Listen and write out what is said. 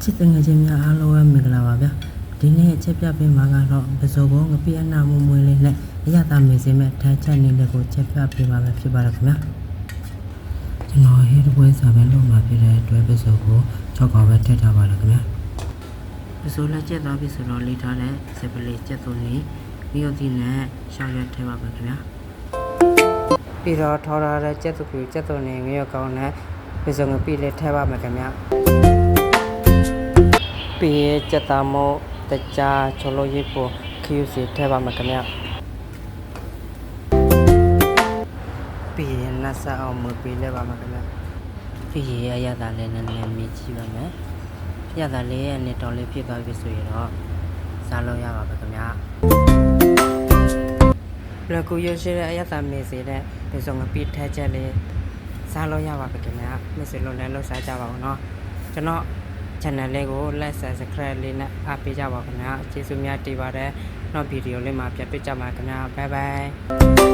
ချစ်တဲ့ငယ်ချင်းများအားလုံးပဲမင်္ဂလာပါဗျာဒီနေ့ချက်ပြပေးမှာကတော့ပစိုးကုန်းငပိအနာမမွေးလေးနဲ့အရသာမင်းစင်မဲ့ထိုင်ချက်နေတဲ့ကိုချက်ပြပေးမှာပဲဖြစ်ပါတယ်ခင်ဗျာကျွန်တော်ဟဲ့တပွဲစာပဲလုပ်မှာဖြစ်တဲ့အတွက်ပစိုးကို6កောင်ပဲထည့်ထားပါလားခင်ဗျာပစိုးလက်ကျက်သွားပြီဆိုတော့လေးထားတဲ့စပလီကျက်သွင်းပြီးမြို့တီနဲ့ရှောက်ရွက်ထည့်ပါမယ်ခင်ဗျာပြီးတော့ထော်ထားတဲ့ကျက်သွင်းနေမြို့ကောင်းနဲ့ပစိုးငပိလေးထည့်ပါမယ်ခင်ဗျာပြီးချက်သားမို့တကြားချလိုရိပ်ပေါ်ခယူစီထဲပါမှာခင်ဗျပြီးရင်နတ်ဆာအောင်မပေးလဲပါမှာခင်ဗျပြီးရင်အရသာလည်းနည်းနည်းမြည်ကြည့်ပါမယ်ရသာလေးရဲ့နှစ်တော်လေးဖြစ်သွားပြီဆိုရင်တော့စားလို့ရပါပါခင်ဗျဘလကူရရှိတဲ့အရသာမေးစေတဲ့ဒီစုံငပိထဲချက်လေးစားလို့ရပါပါခင်ဗျမစ်စလို့လည်းလှုပ်ရှားကြပါဦးเนาะကျွန်တော်channel လေးကို like subscribe လေးနဲ့အားပေးကြပါခင်ဗျာကျေးဇူးများတင်ပါတယ်နောက်ဗီဒီယိုလေးမှာပြန်တွေ့ကြပါခင်ဗျာ bye bye